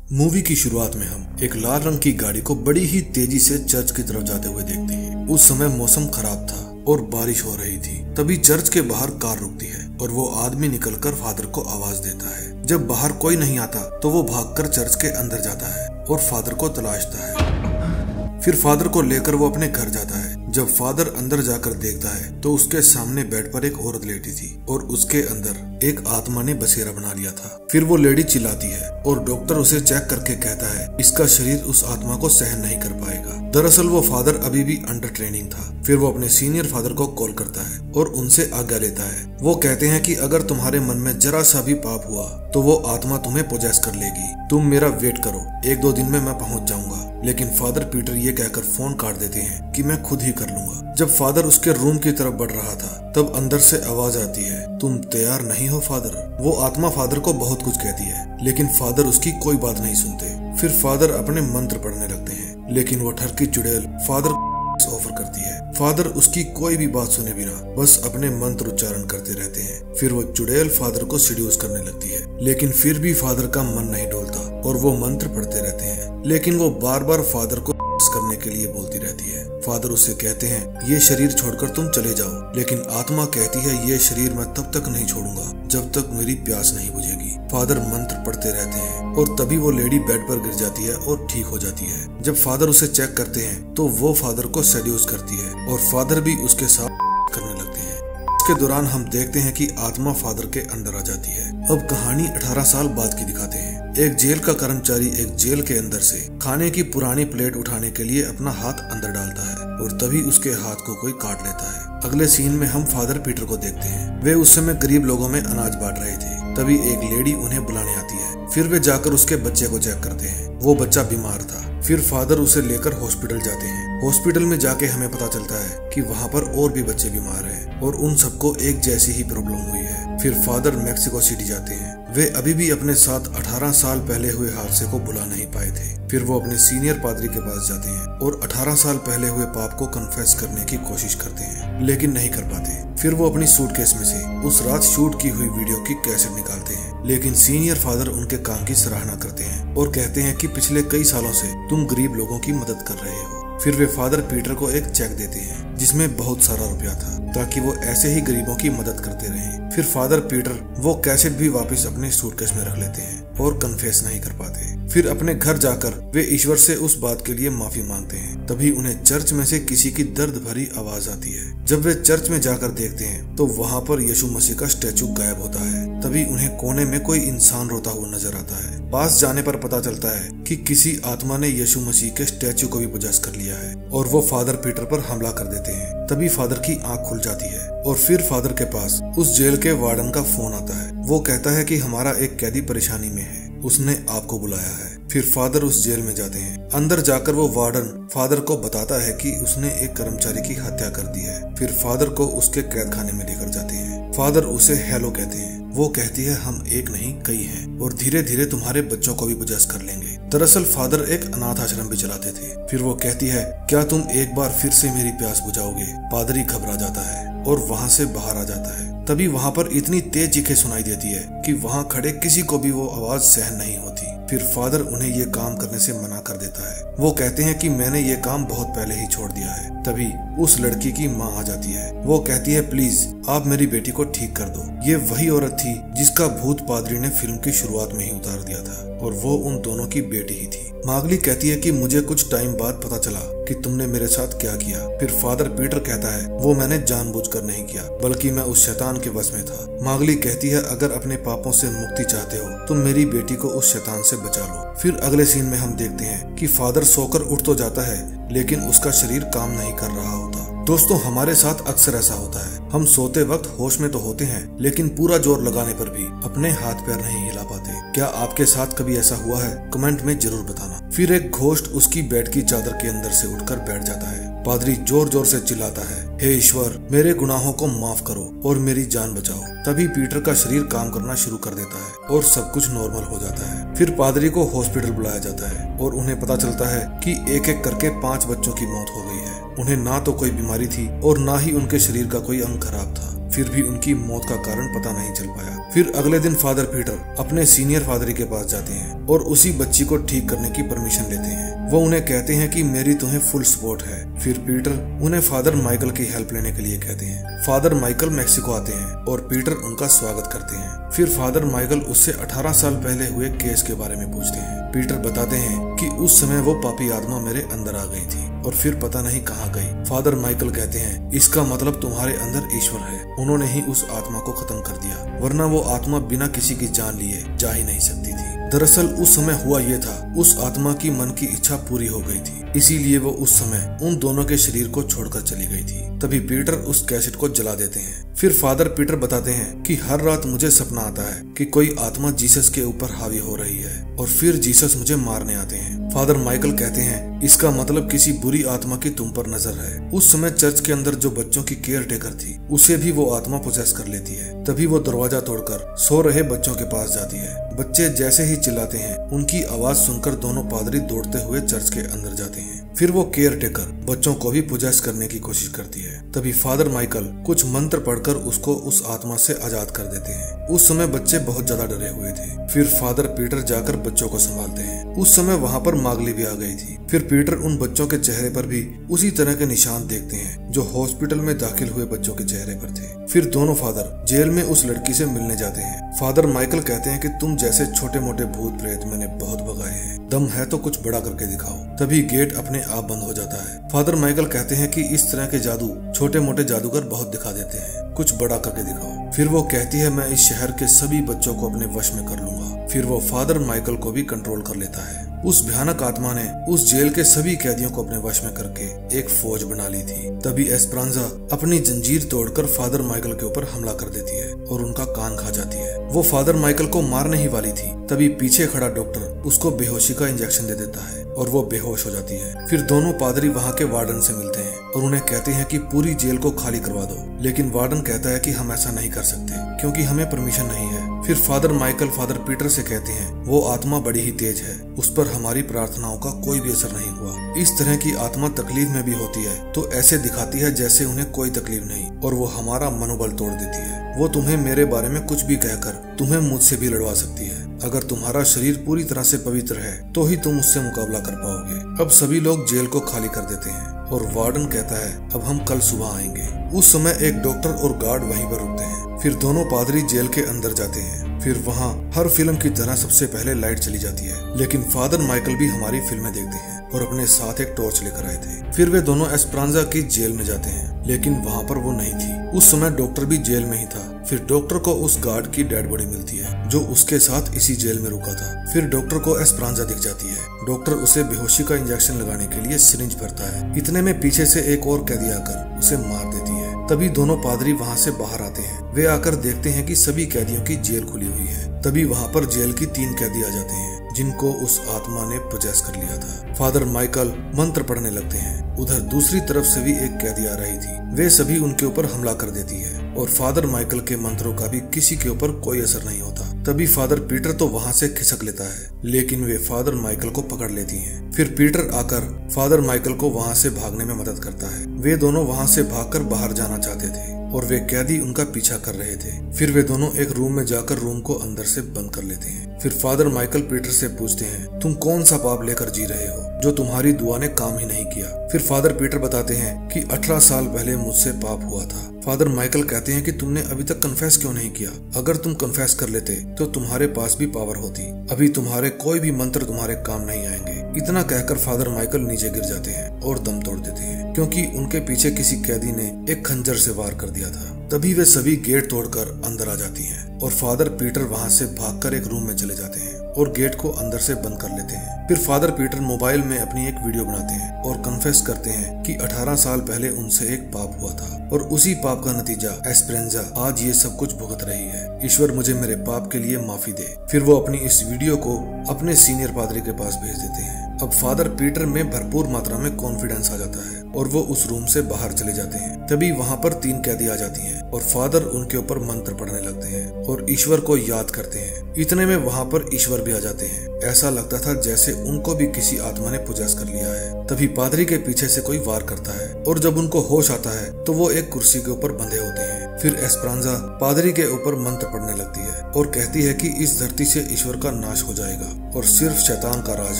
Movie की शुरुआत में हम एक लाल रंग की गाड़ी को बड़ी ही तेजी से चर्च की तरफ जाते हुए देखते हैं। उस समय मौसम खराब था और बारिश हो रही थी। तभी चर्च के बाहर कार रुकती है और वो आदमी निकलकर फादर को आवाज देता है। जब बाहर कोई नहीं आता तो वो भागकर चर्च के अंदर जाता है और फादर को तलाशता है। फिर फादर को लेकर वो अपने घर जाता है। जब फादर अंदर जाकर देखता है तो उसके सामने बेड पर एक औरत लेटी थी और उसके अंदर एक आत्मा ने बसेरा बना लिया था। फिर वो लेडी चिल्लाती है और डॉक्टर उसे चेक करके कहता है इसका शरीर उस आत्मा को सहन नहीं कर पाएगा। दरअसल वो फादर अभी भी अंडर ट्रेनिंग था। फिर वो अपने सीनियर फादर को कॉल करता है और उनसे आज्ञा लेता है। वो कहते हैं कि अगर तुम्हारे मन में जरा सा भी पाप हुआ तो वो आत्मा तुम्हें पोजेस कर लेगी। तुम मेरा वेट करो, 1-2 दिन में मैं पहुंच जाऊंगा। लेकिन फादर पीटर ये कहकर फोन काट देते हैं कि मैं खुद ही कर लूंगा। जब फादर उसके रूम की तरफ बढ़ रहा था तब अंदर से आवाज आती है, तुम तैयार नहीं हो फादर। वो आत्मा फादर को बहुत कुछ कहती है लेकिन फादर उसकी कोई बात नहीं सुनते। फिर फादर अपने मंत्र पढ़ने लगते हैं लेकिन वो ठरकी चुड़ैल फादर ऑफर करती है। फादर उसकी कोई भी बात सुने बिना बस अपने मंत्र उच्चारण करते रहते हैं। फिर वो चुड़ैल फादर को सीड्यूस करने लगती है लेकिन फिर भी फादर का मन नहीं डोलता और वो मंत्र पढ़ते रहते हैं। लेकिन वो बार बार फादर को करने के लिए बोलती रहती है। फादर उससे कहते हैं ये शरीर छोड़कर तुम चले जाओ, लेकिन आत्मा कहती है ये शरीर मैं तब तक नहीं छोड़ूंगा जब तक मेरी प्यास नहीं बुझेगी। फादर मंत्र पढ़ते रहते हैं और तभी वो लेडी बेड पर गिर जाती है और ठीक हो जाती है। जब फादर उसे चेक करते हैं तो वो फादर को सेड्यूस करती है और फादर भी उसके साथ करने लगते हैं। इसके दौरान हम देखते हैं कि आत्मा फादर के अंदर आ जाती है। अब कहानी 18 साल बाद की दिखाते हैं। एक जेल का कर्मचारी एक जेल के अंदर से खाने की पुरानी प्लेट उठाने के लिए अपना हाथ अंदर डालता है और तभी उसके हाथ को कोई काट लेता है। अगले सीन में हम फादर पीटर को देखते हैं। वे उस समय गरीब लोगों में अनाज बांट रहे थे। तभी एक लेडी उन्हें बुलाने आती है। फिर वे जाकर उसके बच्चे को चेक करते हैं। वो बच्चा बीमार था। फिर फादर उसे लेकर हॉस्पिटल जाते हैं। हॉस्पिटल में जाके हमें पता चलता है कि वहाँ पर और भी बच्चे बीमार हैं और उन सबको एक जैसी ही प्रॉब्लम हुई है। फिर फादर मैक्सिको सिटी जाते हैं। वे अभी भी अपने साथ 18 साल पहले हुए हादसे को भुला नहीं पाए थे। फिर वो अपने सीनियर पादरी के पास जाते हैं और 18 साल पहले हुए पाप को कन्फेस करने की कोशिश करते हैं लेकिन नहीं कर पाते। फिर वो अपनी सूटकेस में से उस रात शूट की हुई वीडियो की कैसेट निकालते हैं लेकिन सीनियर फादर उनके काम की सराहना करते हैं और कहते हैं कि पिछले कई सालों से तुम गरीब लोगों की मदद कर रहे हो। फिर वे फादर पीटर को एक चेक देते हैं जिसमें बहुत सारा रुपया था ताकि वो ऐसे ही गरीबों की मदद करते रहें। फिर फादर पीटर वो कैसेट भी वापस अपने सूटकेस में रख लेते हैं और कन्फेस नहीं कर पाते। फिर अपने घर जाकर वे ईश्वर से उस बात के लिए माफी मांगते हैं। तभी उन्हें चर्च में से किसी की दर्द भरी आवाज आती है। जब वे चर्च में जाकर देखते हैं तो वहाँ पर यीशु मसीह का स्टैचू गायब होता है। तभी उन्हें कोने में कोई इंसान रोता हुआ नजर आता है। पास जाने पर पता चलता है कि किसी आत्मा ने यीशु मसीह के स्टैचू को भी पोजेस कर लिया है और वो फादर पीटर पर हमला कर देते हैं। तभी फादर की आंख खुल जाती है और फिर फादर के पास उस जेल के वार्डन का फोन आता है। वो कहता है कि हमारा एक कैदी परेशानी में है, उसने आपको बुलाया है। फिर फादर उस जेल में जाते हैं। अंदर जाकर वो वार्डन फादर को बताता है कि उसने एक कर्मचारी की हत्या कर दी है। फिर फादर को उसके कैद खाने में लेकर जाते हैं। फादर उसे हेलो कहते हैं। वो कहती है हम एक नहीं कई हैं और धीरे धीरे तुम्हारे बच्चों को भी पोजेस कर लेंगे। दरअसल फादर एक अनाथ आश्रम भी चलाते थे। फिर वो कहती है क्या तुम एक बार फिर से मेरी प्यास बुझाओगे। पादरी घबरा जाता है और वहाँ से बाहर आ जाता है। तभी वहाँ पर इतनी तेज चीखें सुनाई देती है कि वहाँ खड़े किसी को भी वो आवाज सहन नहीं होती। फिर फादर उन्हें ये काम करने से मना कर देता है। वो कहते हैं कि मैंने ये काम बहुत पहले ही छोड़ दिया है। तभी उस लड़की की माँ आ जाती है। वो कहती है प्लीज आप मेरी बेटी को ठीक कर दो। ये वही औरत थी जिसका भूत पादरी ने फिल्म की शुरुआत में ही उतार दिया था और वो उन दोनों की बेटी ही थी। मागली कहती है कि मुझे कुछ टाइम बाद पता चला कि तुमने मेरे साथ क्या किया। फिर फादर पीटर कहता है वो मैंने जानबूझकर नहीं किया बल्कि मैं उस शैतान के वश में था। मागली कहती है अगर अपने पापों से मुक्ति चाहते हो तो मेरी बेटी को उस शैतान से बचा लो। फिर अगले सीन में हम देखते हैं कि फादर सोकर उठ तो जाता है लेकिन उसका शरीर काम नहीं कर रहा होता। दोस्तों हमारे साथ अक्सर ऐसा होता है। हम सोते वक्त होश में तो होते हैं लेकिन पूरा जोर लगाने पर भी अपने हाथ पैर नहीं हिला पाते। क्या आपके साथ कभी ऐसा हुआ है? कमेंट में जरूर बताना। फिर एक घोस्ट उसकी बेड की चादर के अंदर से उठकर बैठ जाता है। पादरी जोर जोर से चिल्लाता है हे ईश्वर मेरे गुनाहों को माफ करो और मेरी जान बचाओ। तभी पीटर का शरीर काम करना शुरू कर देता है और सब कुछ नॉर्मल हो जाता है। फिर पादरी को हॉस्पिटल बुलाया जाता है और उन्हें पता चलता है कि एक एक करके 5 बच्चों की मौत हो गई है। उन्हें ना तो कोई बीमारी थी और ना ही उनके शरीर का कोई अंग खराब था। फिर भी उनकी मौत का कारण पता नहीं चल पाया। फिर अगले दिन फादर पीटर अपने सीनियर पादरी के पास जाते हैं और उसी बच्ची को ठीक करने की परमिशन लेते हैं। वो उन्हें कहते हैं कि मेरी तुम्हें फुल सपोर्ट है। फिर पीटर उन्हें फादर माइकल की हेल्प लेने के लिए कहते हैं। फादर माइकल मैक्सिको आते हैं और पीटर उनका स्वागत करते हैं। फिर फादर माइकल उससे 18 साल पहले हुए केस के बारे में पूछते हैं। पीटर बताते हैं कि उस समय वो पापी आत्मा मेरे अंदर आ गई थी और फिर पता नहीं कहाँ गई। फादर माइकल कहते हैं इसका मतलब तुम्हारे अंदर ईश्वर है, उन्होंने ही उस आत्मा को खत्म कर दिया, वरना वो आत्मा बिना किसी की जान लिए जा ही नहीं सकती थी। दरअसल उस समय हुआ ये था, उस आत्मा की मन की इच्छा पूरी हो गई थी, इसीलिए वो उस समय उन दोनों के शरीर को छोड़कर चली गई थी। तभी पीटर उस कैसेट को जला देते हैं। फिर फादर पीटर बताते हैं कि हर रात मुझे सपना आता है कि कोई आत्मा जीसस के ऊपर हावी हो रही है और फिर जीसस मुझे मारने आते हैं। फादर माइकल कहते हैं इसका मतलब किसी बुरी आत्मा की तुम पर नजर है। उस समय चर्च के अंदर जो बच्चों की केयर टेकर थी उसे भी वो आत्मा पोजेस कर लेती है। तभी वो दरवाजा तोड़कर सो रहे बच्चों के पास जाती है। बच्चे जैसे ही चिल्लाते हैं उनकी आवाज सुनकर दोनों पादरी दौड़ते हुए चर्च के अंदर जाते हैं। फिर वो केयर टेकर बच्चों को भी पोजेस करने की कोशिश करती है। तभी फादर माइकल कुछ मंत्र पढ़कर उसको उस आत्मा से आजाद कर देते हैं। उस समय बच्चे बहुत ज्यादा डरे हुए थे। फिर फादर पीटर जाकर बच्चों को संभालते हैं। उस समय वहाँ पर मागली भी आ गई थी। फिर पीटर उन बच्चों के चेहरे पर भी उसी तरह के निशान देखते हैं जो हॉस्पिटल में दाखिल हुए बच्चों के चेहरे पर थे। फिर दोनों फादर जेल में उस लड़की से मिलने जाते हैं। फादर माइकल कहते हैं कि तुम जैसे छोटे मोटे भूत प्रेत मैंने बहुत भगाए हैं, दम है तो कुछ बड़ा करके दिखाओ। तभी गेट अपने आप बंद हो जाता है। फादर माइकल कहते हैं कि इस तरह के जादू छोटे मोटे जादूगर बहुत दिखा देते हैं, कुछ बड़ा करके दिखाओ। फिर वो कहती है मैं इस शहर के सभी बच्चों को अपने वश में कर लूंगा। फिर वो फादर माइकल को भी कंट्रोल कर लेता है। उस भयानक आत्मा ने उस जेल के सभी कैदियों को अपने वश में करके एक फौज बना ली थी। तभी एस्परांजा अपनी जंजीर तोड़कर फादर माइकल के ऊपर हमला कर देती है और उनका कान खा जाती है। वो फादर माइकल को मारने ही वाली थी, तभी पीछे खड़ा डॉक्टर उसको बेहोशी का इंजेक्शन दे देता है और वो बेहोश हो जाती है। फिर दोनों पादरी वहाँ के वार्डन से मिलते हैं और उन्हें कहते हैं कि पूरी जेल को खाली करवा दो, लेकिन वार्डन कहता है कि हम ऐसा नहीं कर सकते क्योंकि हमें परमिशन नहीं है। फिर फादर माइकल फादर पीटर से कहते हैं वो आत्मा बड़ी ही तेज है, उस पर हमारी प्रार्थनाओं का कोई भी असर नहीं हुआ। इस तरह की आत्मा तकलीफ में भी होती है तो ऐसे दिखाती है जैसे उन्हें कोई तकलीफ नहीं, और वो हमारा मनोबल तोड़ देती है। वो तुम्हें मेरे बारे में कुछ भी कहकर तुम्हें मुझसे भी लड़वा सकती है। अगर तुम्हारा शरीर पूरी तरह से पवित्र है तो ही तुम उससे मुकाबला कर पाओगे। अब सभी लोग जेल को खाली कर देते हैं और वार्डन कहता है अब हम कल सुबह आएंगे। उस समय एक डॉक्टर और गार्ड वहीं पर रुकते हैं। फिर दोनों पादरी जेल के अंदर जाते हैं। फिर वहाँ हर फिल्म की तरह सबसे पहले लाइट चली जाती है, लेकिन फादर माइकल भी हमारी फिल्में देखते हैं और अपने साथ एक टॉर्च लेकर आए थे। फिर वे दोनों एस्परांजा की जेल में जाते हैं, लेकिन वहाँ पर वो नहीं थी। उस समय डॉक्टर भी जेल में ही था। फिर डॉक्टर को उस गार्ड की डेड बॉडी मिलती है जो उसके साथ इसी जेल में रुका था। फिर डॉक्टर को एस्परांजा दिख जाती है। डॉक्टर उसे बेहोशी का इंजेक्शन लगाने के लिए सिरिंज भरता है। इतने में पीछे से एक और कैदी आकर उसे मार देती है। तभी दोनों पादरी वहाँ से बाहर आते हैं। वे आकर देखते हैं कि सभी कैदियों की जेल खुली हुई है। तभी वहाँ पर जेल की 3 कैदी आ जाते हैं जिनको उस आत्मा ने पोजेस कर लिया था। फादर माइकल मंत्र पढ़ने लगते हैं। उधर दूसरी तरफ से भी एक कैदी आ रही थी। वे सभी उनके ऊपर हमला कर देती है और फादर माइकल के मंत्रों का भी किसी के ऊपर कोई असर नहीं होता। तभी फादर पीटर तो वहाँ से खिसक लेता है, लेकिन वे फादर माइकल को पकड़ लेती हैं। फिर पीटर आकर फादर माइकल को वहाँ से भागने में मदद करता है। वे दोनों वहाँ से भागकर बाहर जाना चाहते थे और वे कैदी उनका पीछा कर रहे थे। फिर वे दोनों एक रूम में जाकर रूम को अंदर से बंद कर लेते हैं। फिर फादर माइकल पीटर से पूछते हैं तुम कौन सा पाप लेकर जी रहे हो जो तुम्हारी दुआ ने काम ही नहीं किया। फिर फादर पीटर बताते हैं कि 18 साल पहले मुझसे पाप हुआ था। फादर माइकल कहते हैं कि तुमने अभी तक कन्फेस क्यों नहीं किया? अगर तुम कन्फेस कर लेते तो तुम्हारे पास भी पावर होती। अभी तुम्हारे कोई भी मंत्र तुम्हारे काम नहीं आएंगे। इतना कहकर फादर माइकल नीचे गिर जाते हैं और दम तोड़ देते हैं, क्योंकि उनके पीछे किसी कैदी ने एक खंजर से वार कर दिया था। तभी वे सभी गेट तोड़कर अंदर आ जाती हैं और फादर पीटर वहाँ से भागकर एक रूम में चले जाते हैं और गेट को अंदर से बंद कर लेते हैं। फिर फादर पीटर मोबाइल में अपनी एक वीडियो बनाते हैं और कन्फेस करते हैं कि 18 साल पहले उनसे एक पाप हुआ था और उसी पाप का नतीजा एस्परांजा आज ये सब कुछ भुगत रही है। ईश्वर मुझे मेरे पाप के लिए माफी दे। फिर वो अपनी इस वीडियो को अपने सीनियर पादरी के पास भेज देते हैं। अब फादर पीटर में भरपूर मात्रा में कॉन्फिडेंस आ जाता है और वो उस रूम से बाहर चले जाते हैं। तभी वहाँ पर 3 कैदी आ जाती हैं और फादर उनके ऊपर मंत्र पढ़ने लगते हैं और ईश्वर को याद करते हैं। इतने में वहाँ पर ईश्वर भी आ जाते हैं। ऐसा लगता था जैसे उनको भी किसी आत्मा ने पोजेस कर लिया है। तभी पादरी के पीछे से कोई वार करता है और जब उनको होश आता है तो वो एक कुर्सी के ऊपर बंधे होते हैं। फिर एस्परांजा पादरी के ऊपर मंत्र पढ़ने लगती है और कहती है कि इस धरती से ईश्वर का नाश हो जाएगा और सिर्फ शैतान का राज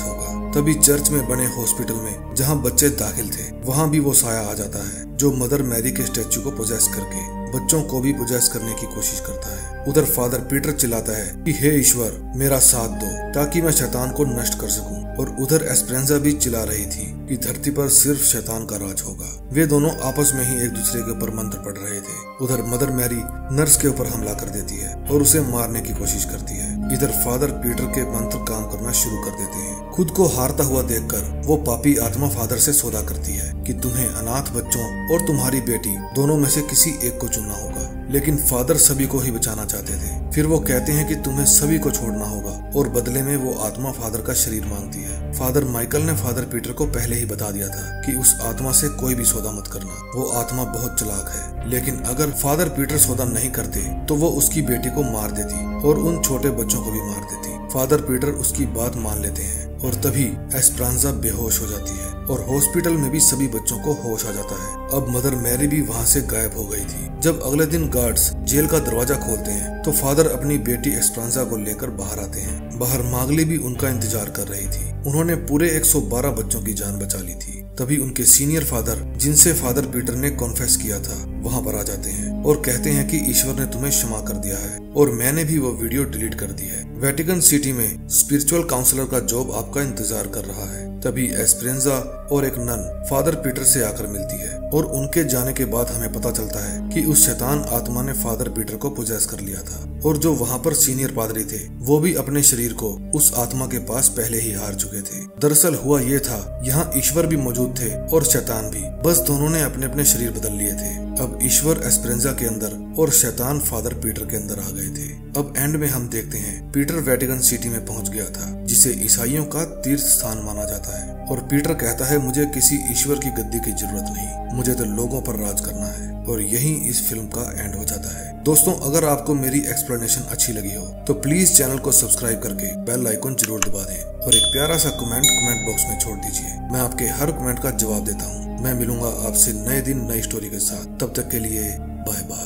होगा। तभी चर्च में बने हॉस्पिटल में जहाँ बच्चे दाखिल थे वहाँ भी वो साया आ जाता है जो मदर मैरी के स्टैचू को पोजेस करके बच्चों को भी पोजेस करने की कोशिश करता है। उधर फादर पीटर चिल्लाता है कि हे ईश्वर मेरा साथ दो ताकि मैं शैतान को नष्ट कर सकूं। और उधर एस्परांजा भी चिल्ला रही थी कि धरती पर सिर्फ शैतान का राज होगा। वे दोनों आपस में ही एक दूसरे के ऊपर मंत्र पढ़ रहे थे। उधर मदर मैरी नर्स के ऊपर हमला कर देती है और उसे मारने की कोशिश करती है। इधर फादर पीटर के मंत्र काम करना शुरू कर देते हैं। खुद को हारता हुआ देखकर वो पापी आत्मा फादर से सौदा करती है कि तुम्हें अनाथ बच्चों और तुम्हारी बेटी दोनों में से किसी एक को चुनना होगा। लेकिन फादर सभी को ही बचाना चाहते थे। फिर वो कहते हैं कि तुम्हें सभी को छोड़ना होगा और बदले में वो आत्मा फादर का शरीर मांगती है। फादर माइकल ने फादर पीटर को पहले ही बता दिया था कि उस आत्मा से कोई भी सौदा मत करना, वो आत्मा बहुत चालाक है। लेकिन अगर फादर पीटर सौदा नहीं करते तो वो उसकी बेटी को मार देती और उन छोटे बच्चों को भी मार देती। फादर पीटर उसकी बात मान लेते हैं और तभी एस्परांजा बेहोश हो जाती है और हॉस्पिटल में भी सभी बच्चों को होश आ जाता है। अब मदर मैरी भी वहाँ से गायब हो गई थी। जब अगले दिन गार्ड्स जेल का दरवाजा खोलते हैं तो फादर अपनी बेटी एस्परांजा को लेकर बाहर आते हैं। बाहर मागली भी उनका इंतजार कर रही थी। उन्होंने पूरे 112 बच्चों की जान बचा ली थी। तभी उनके सीनियर फादर जिनसे फादर पीटर ने कॉन्फेस किया था वहाँ पर आ जाते हैं और कहते हैं कि ईश्वर ने तुम्हें क्षमा कर दिया है और मैंने भी वो वीडियो डिलीट कर दी है। वेटिकन सिटी में स्पिरिचुअल काउंसलर का जॉब आपका इंतजार कर रहा है। तभी एस्परांजा और एक नन फादर पीटर से आकर मिलती है और उनके जाने के बाद हमें पता चलता है कि उस शैतान आत्मा ने फादर पीटर को पोजेस कर लिया था और जो वहाँ पर सीनियर पादरी थे वो भी अपने शरीर को उस आत्मा के पास पहले ही हार चुके थे। दरअसल हुआ ये था, यहाँ ईश्वर भी मौजूद थे और शैतान भी, बस दोनों ने अपने अपने शरीर बदल लिए थे। अब ईश्वर एस्परांजा के अंदर और शैतान फादर पीटर के अंदर आ गए थे। अब एंड में हम देखते हैं पीटर वेटिकन सिटी में पहुंच गया था जिसे ईसाइयों का तीर्थ स्थान माना जाता है और पीटर कहता है मुझे किसी ईश्वर की गद्दी की जरूरत नहीं, मुझे तो लोगों पर राज करना है। और यहीं इस फिल्म का एंड हो जाता है। दोस्तों अगर आपको मेरी एक्सप्लेनेशन अच्छी लगी हो तो प्लीज चैनल को सब्सक्राइब करके बेल आइकन जरूर दबा दें और एक प्यारा सा कमेंट बॉक्स में छोड़ दीजिए। मैं आपके हर कमेंट का जवाब देता हूँ। मैं मिलूंगा आपसे नए दिन नई स्टोरी के साथ। तब तक के लिए बाय बाय।